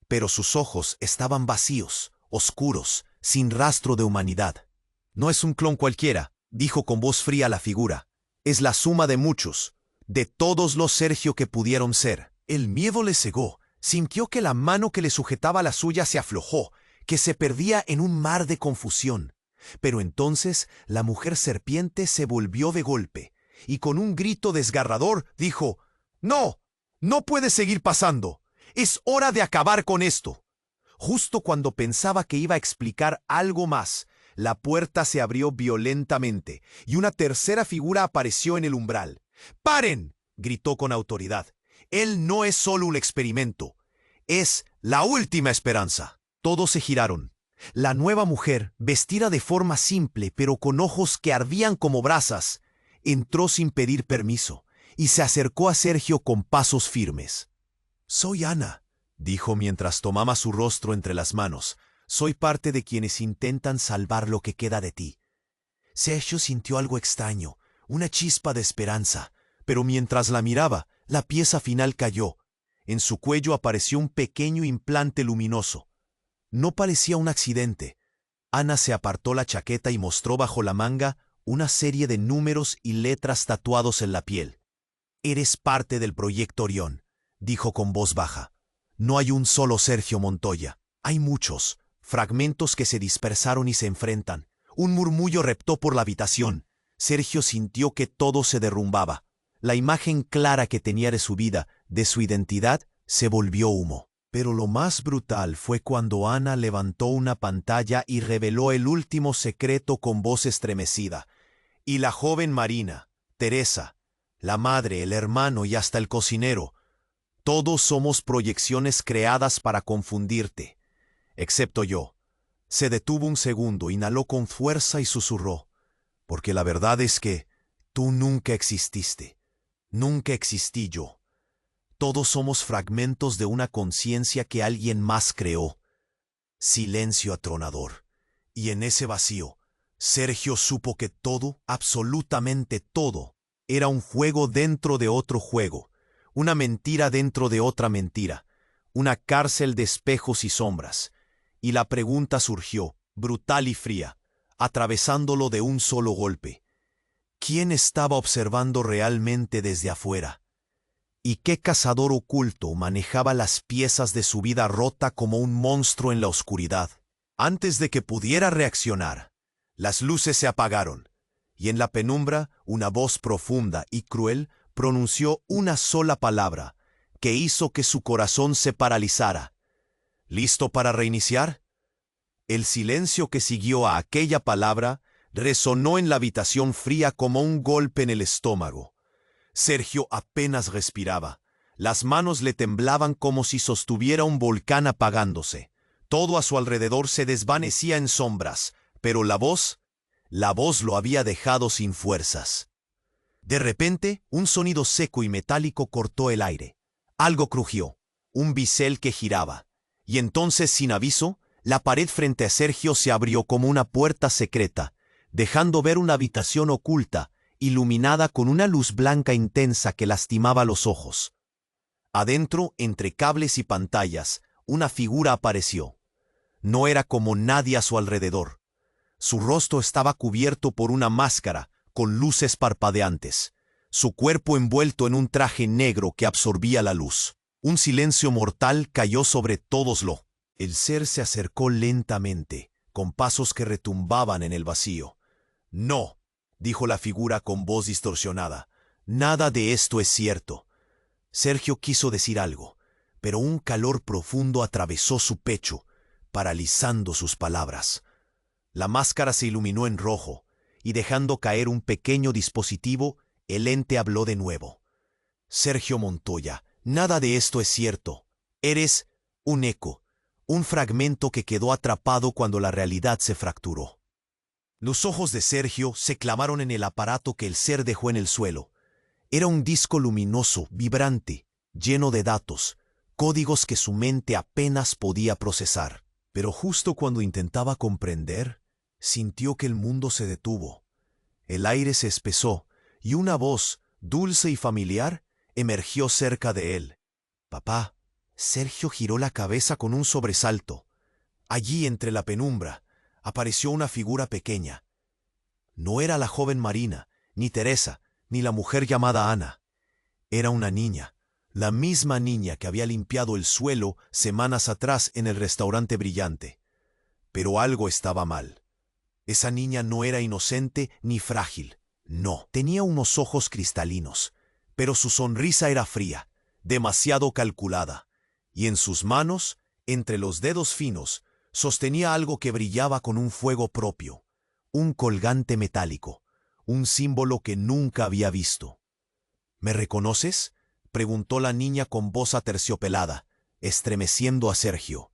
Pero sus ojos estaban vacíos, oscuros, sin rastro de humanidad. «No es un clon cualquiera», dijo con voz fría la figura. «Es la suma de muchos, de todos los Sergio que pudieron ser». El miedo le cegó. Sintió que la mano que le sujetaba la suya se aflojó, que se perdía en un mar de confusión. Pero entonces la mujer serpiente se volvió de golpe, y con un grito desgarrador dijo: «¡No! ¡No puede seguir pasando! ¡Es hora de acabar con esto!». Justo cuando pensaba que iba a explicar algo más, la puerta se abrió violentamente, y una tercera figura apareció en el umbral. «¡Paren!», gritó con autoridad. «Él no es solo un experimento, es la última esperanza». Todos se giraron. La nueva mujer, vestida de forma simple pero con ojos que ardían como brasas, entró sin pedir permiso y se acercó a Sergio con pasos firmes. «Soy Ana», dijo mientras tomaba su rostro entre las manos. «Soy parte de quienes intentan salvar lo que queda de ti». Sergio sintió algo extraño, una chispa de esperanza, pero mientras la miraba, la pieza final cayó. En su cuello apareció un pequeño implante luminoso. No parecía un accidente. Ana se apartó la chaqueta y mostró bajo la manga una serie de números y letras tatuados en la piel. «Eres parte del Proyecto Orión», dijo con voz baja. «No hay un solo Sergio Montoya. Hay muchos, fragmentos que se dispersaron y se enfrentan». Un murmullo reptó por la habitación. Sergio sintió que todo se derrumbaba. La imagen clara que tenía de su vida, de su identidad, se volvió humo. Pero lo más brutal fue cuando Ana levantó una pantalla y reveló el último secreto con voz estremecida. Y la joven Marina, Teresa, la madre, el hermano y hasta el cocinero, todos somos proyecciones creadas para confundirte, excepto yo. Se detuvo un segundo, inhaló con fuerza y susurró, «Porque la verdad es que tú nunca exististe. Nunca existí yo. Todos somos fragmentos de una conciencia que alguien más creó». Silencio atronador. Y en ese vacío, Sergio supo que todo, absolutamente todo, era un juego dentro de otro juego, una mentira dentro de otra mentira, una cárcel de espejos y sombras. Y la pregunta surgió, brutal y fría, atravesándolo de un solo golpe. ¿Quién estaba observando realmente desde afuera? ¿Y qué cazador oculto manejaba las piezas de su vida rota como un monstruo en la oscuridad? Antes de que pudiera reaccionar, las luces se apagaron, y en la penumbra una voz profunda y cruel pronunció una sola palabra que hizo que su corazón se paralizara. ¿Listo para reiniciar? El silencio que siguió a aquella palabra resonó en la habitación fría como un golpe en el estómago. Sergio apenas respiraba. Las manos le temblaban como si sostuviera un volcán apagándose. Todo a su alrededor se desvanecía en sombras, pero la voz lo había dejado sin fuerzas. De repente, un sonido seco y metálico cortó el aire. Algo crujió, un bisel que giraba. Y entonces, sin aviso, la pared frente a Sergio se abrió como una puerta secreta, dejando ver una habitación oculta, iluminada con una luz blanca intensa que lastimaba los ojos. Adentro, entre cables y pantallas, una figura apareció. No era como nadie a su alrededor. Su rostro estaba cubierto por una máscara, con luces parpadeantes. Su cuerpo envuelto en un traje negro que absorbía la luz. Un silencio mortal cayó sobre todos. El ser se acercó lentamente, con pasos que retumbaban en el vacío. «No», dijo la figura con voz distorsionada. «Nada de esto es cierto». Sergio quiso decir algo, pero un calor profundo atravesó su pecho, paralizando sus palabras. La máscara se iluminó en rojo, y dejando caer un pequeño dispositivo, el ente habló de nuevo. «Sergio Montoya, nada de esto es cierto. Eres un eco, un fragmento que quedó atrapado cuando la realidad se fracturó». Los ojos de Sergio se clavaron en el aparato que el ser dejó en el suelo. Era un disco luminoso, vibrante, lleno de datos, códigos que su mente apenas podía procesar. Pero justo cuando intentaba comprender, sintió que el mundo se detuvo. El aire se espesó y una voz, dulce y familiar, emergió cerca de él. «Papá». Sergio giró la cabeza con un sobresalto. Allí, entre la penumbra, apareció una figura pequeña. No era la joven Marina, ni Teresa, ni la mujer llamada Ana. Era una niña, la misma niña que había limpiado el suelo semanas atrás en el restaurante Brillante. Pero algo estaba mal. Esa niña no era inocente ni frágil. No, tenía unos ojos cristalinos, pero su sonrisa era fría, demasiado calculada, y en sus manos, entre los dedos finos, sostenía algo que brillaba con un fuego propio, un colgante metálico, un símbolo que nunca había visto. «¿Me reconoces?», preguntó la niña con voz aterciopelada, estremeciendo a Sergio.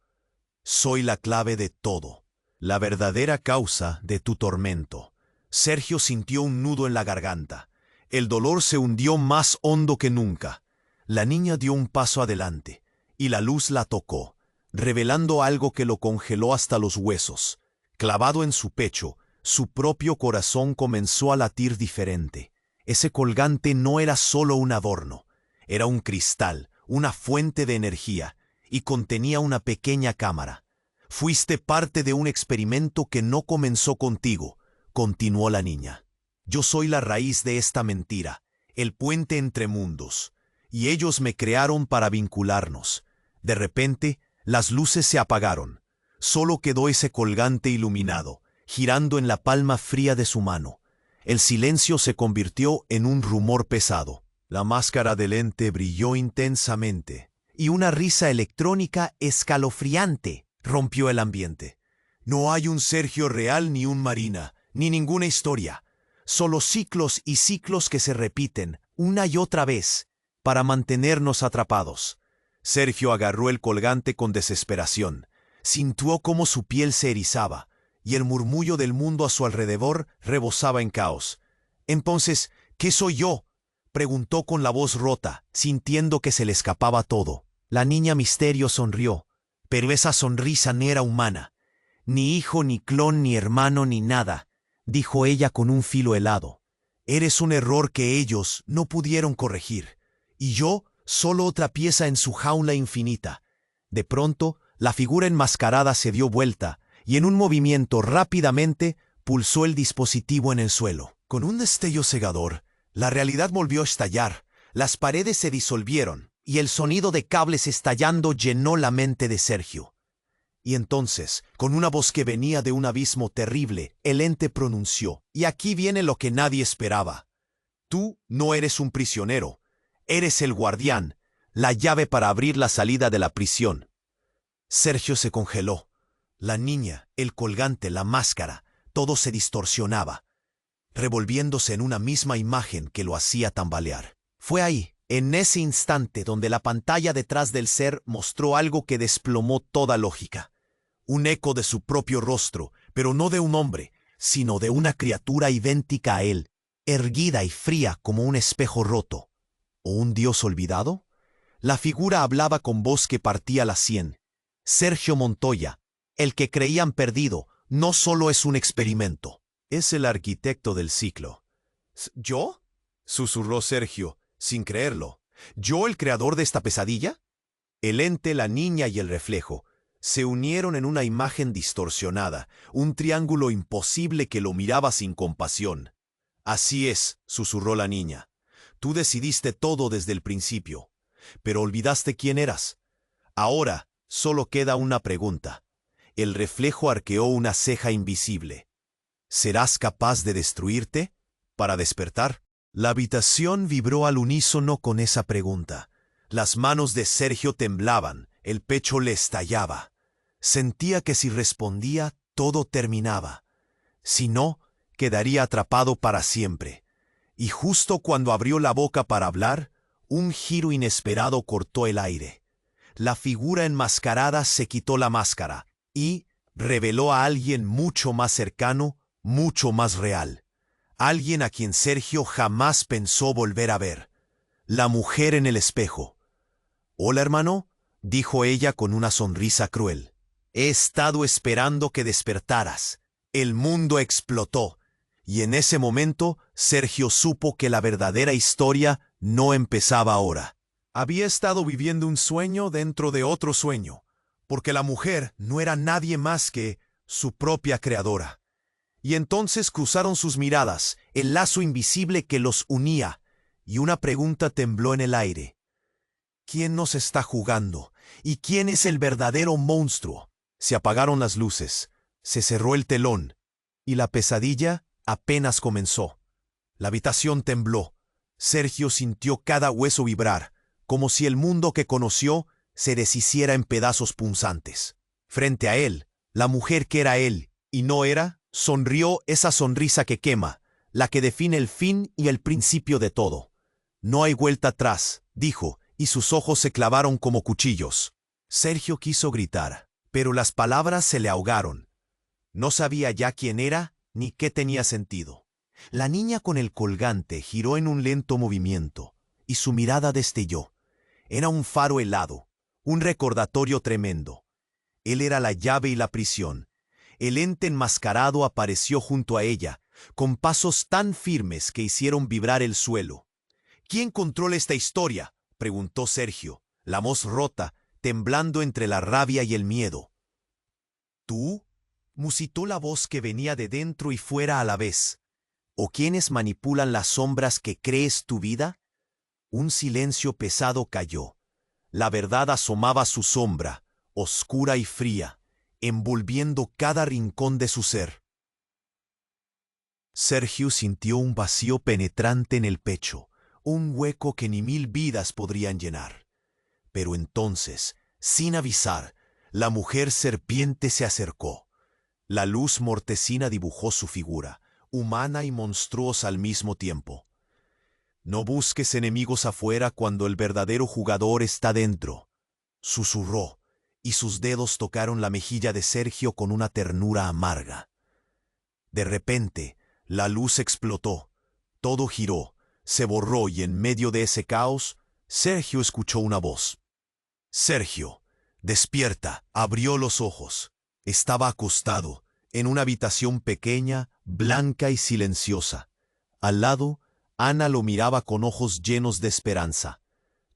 «Soy la clave de todo. La verdadera causa de tu tormento. Sergio sintió un nudo en la garganta. El dolor se hundió más hondo que nunca. La niña dio un paso adelante, y la luz la tocó, revelando algo que lo congeló hasta los huesos. Clavado en su pecho, su propio corazón comenzó a latir diferente. Ese colgante no era solo un adorno, era un cristal, una fuente de energía, y contenía una pequeña cámara. Fuiste parte de un experimento que no comenzó contigo, continuó la niña. Yo soy la raíz de esta mentira, el puente entre mundos, y ellos me crearon para vincularnos. De repente, las luces se apagaron. Solo quedó ese colgante iluminado, girando en la palma fría de su mano. El silencio se convirtió en un rumor pesado. La máscara del ente brilló intensamente, y una risa electrónica escalofriante rompió el ambiente. No hay un Sergio real ni un Marina, ni ninguna historia. Solo ciclos y ciclos que se repiten una y otra vez para mantenernos atrapados. Sergio agarró el colgante con desesperación. Sintió cómo su piel se erizaba, y el murmullo del mundo a su alrededor rebosaba en caos. Entonces, ¿qué soy yo?, preguntó con la voz rota, sintiendo que se le escapaba todo. La niña misterio sonrió, pero esa sonrisa no era humana. Ni hijo, ni clon, ni hermano, ni nada, dijo ella con un filo helado. Eres un error que ellos no pudieron corregir, y yo solo otra pieza en su jaula infinita. De pronto, la figura enmascarada se dio vuelta, y en un movimiento rápidamente pulsó el dispositivo en el suelo. Con un destello cegador, la realidad volvió a estallar, las paredes se disolvieron, y el sonido de cables estallando llenó la mente de Sergio. Y entonces, con una voz que venía de un abismo terrible, el ente pronunció: «Y aquí viene lo que nadie esperaba. Tú no eres un prisionero, eres el guardián, la llave para abrir la salida de la prisión». Sergio se congeló. La niña, el colgante, la máscara, todo se distorsionaba, revolviéndose en una misma imagen que lo hacía tambalear. Fue ahí, en ese instante, donde la pantalla detrás del ser mostró algo que desplomó toda lógica. Un eco de su propio rostro, pero no de un hombre, sino de una criatura idéntica a él, erguida y fría como un espejo roto. ¿O un dios olvidado? La figura hablaba con voz que partía la sien. Sergio Montoya, el que creían perdido, no solo es un experimento. Es el arquitecto del ciclo. ¿Yo?, susurró Sergio, sin creerlo. ¿Yo el creador de esta pesadilla? El ente, la niña y el reflejo se unieron en una imagen distorsionada, un triángulo imposible que lo miraba sin compasión. Así es, susurró la niña. Tú decidiste todo desde el principio, pero olvidaste quién eras. Ahora solo queda una pregunta. El reflejo arqueó una ceja invisible. ¿Serás capaz de destruirte para despertar? La habitación vibró al unísono con esa pregunta. Las manos de Sergio temblaban, el pecho le estallaba. Sentía que si respondía, todo terminaba. Si no, quedaría atrapado para siempre. Y justo cuando abrió la boca para hablar, un giro inesperado cortó el aire. La figura enmascarada se quitó la máscara y reveló a alguien mucho más cercano, mucho más real. Alguien a quien Sergio jamás pensó volver a ver. La mujer en el espejo. «Hola, hermano», dijo ella con una sonrisa cruel. «He estado esperando que despertaras». El mundo explotó, y en ese momento Sergio supo que la verdadera historia no empezaba ahora. Había estado viviendo un sueño dentro de otro sueño, porque la mujer no era nadie más que su propia creadora. Y entonces cruzaron sus miradas, el lazo invisible que los unía, y una pregunta tembló en el aire. ¿Quién nos está jugando? ¿Y quién es el verdadero monstruo? Se apagaron las luces, se cerró el telón, y la pesadilla apenas comenzó. La habitación tembló. Sergio sintió cada hueso vibrar, como si el mundo que conoció se deshiciera en pedazos punzantes. Frente a él, la mujer que era él, y no era, sonrió esa sonrisa que quema, la que define el fin y el principio de todo. «No hay vuelta atrás», dijo, y sus ojos se clavaron como cuchillos. Sergio quiso gritar, pero las palabras se le ahogaron. No sabía ya quién era ni qué tenía sentido. La niña con el colgante giró en un lento movimiento, y su mirada destelló. Era un faro helado, un recordatorio tremendo. Él era la llave y la prisión. El ente enmascarado apareció junto a ella, con pasos tan firmes que hicieron vibrar el suelo. ¿Quién controla esta historia?, preguntó Sergio, la voz rota, temblando entre la rabia y el miedo. ¿Tú?, musitó la voz que venía de dentro y fuera a la vez. ¿O quiénes manipulan las sombras que crees tu vida? Un silencio pesado cayó. La verdad asomaba su sombra, oscura y fría, envolviendo cada rincón de su ser. Sergio sintió un vacío penetrante en el pecho, un hueco que ni 1000 vidas podrían llenar. Pero entonces, sin avisar, la mujer serpiente se acercó. La luz mortecina dibujó su figura, humana y monstruosa al mismo tiempo. No busques enemigos afuera cuando el verdadero jugador está dentro, susurró, y sus dedos tocaron la mejilla de Sergio con una ternura amarga. De repente, la luz explotó, todo giró, se borró y en medio de ese caos, Sergio escuchó una voz. Sergio, despierta, abrió los ojos. Estaba acostado, en una habitación pequeña, blanca y silenciosa. Al lado, Ana lo miraba con ojos llenos de esperanza.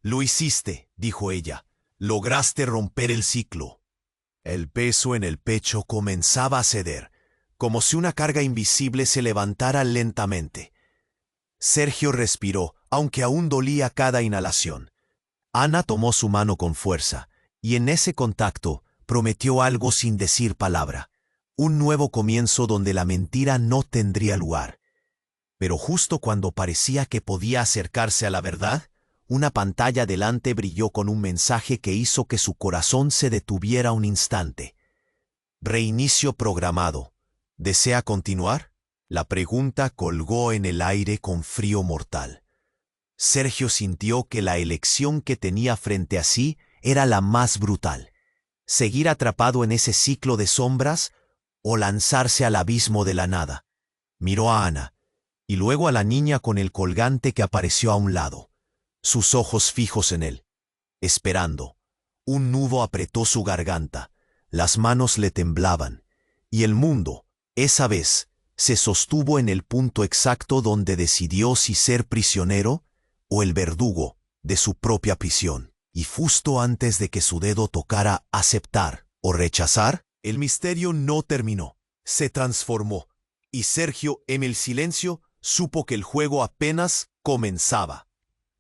Lo hiciste, dijo ella. Lograste romper el ciclo. El peso en el pecho comenzaba a ceder, como si una carga invisible se levantara lentamente. Sergio respiró, aunque aún dolía cada inhalación. Ana tomó su mano con fuerza, y en ese contacto prometió algo sin decir palabra. Un nuevo comienzo donde la mentira no tendría lugar. Pero justo cuando parecía que podía acercarse a la verdad, una pantalla delante brilló con un mensaje que hizo que su corazón se detuviera un instante. Reinicio programado. ¿Desea continuar? La pregunta colgó en el aire con frío mortal. Sergio sintió que la elección que tenía frente a sí era la más brutal. Seguir atrapado en ese ciclo de sombras o lanzarse al abismo de la nada. Miró a Ana, y luego a la niña con el colgante que apareció a un lado, sus ojos fijos en él, esperando. Un nudo apretó su garganta, las manos le temblaban, y el mundo, esa vez, se sostuvo en el punto exacto donde decidió si ser prisionero o el verdugo de su propia prisión. Y justo antes de que su dedo tocara aceptar o rechazar, el misterio no terminó, se transformó, y Sergio, en el silencio, supo que el juego apenas comenzaba.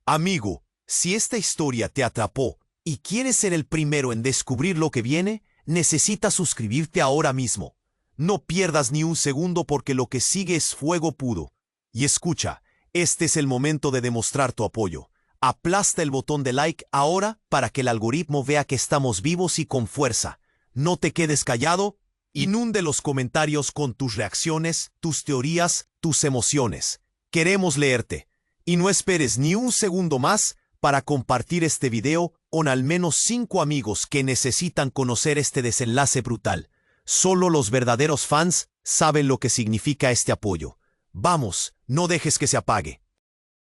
Amigo, si esta historia te atrapó y quieres ser el primero en descubrir lo que viene, necesitas suscribirte ahora mismo. No pierdas ni un segundo porque lo que sigue es fuego puro. Y escucha, este es el momento de demostrar tu apoyo. Aplasta el botón de like ahora para que el algoritmo vea que estamos vivos y con fuerza. No te quedes callado. Inunde los comentarios con tus reacciones, tus teorías, tus emociones. Queremos leerte. Y no esperes ni un segundo más para compartir este video con al menos 5 amigos que necesitan conocer este desenlace brutal. Solo los verdaderos fans saben lo que significa este apoyo. Vamos, no dejes que se apague.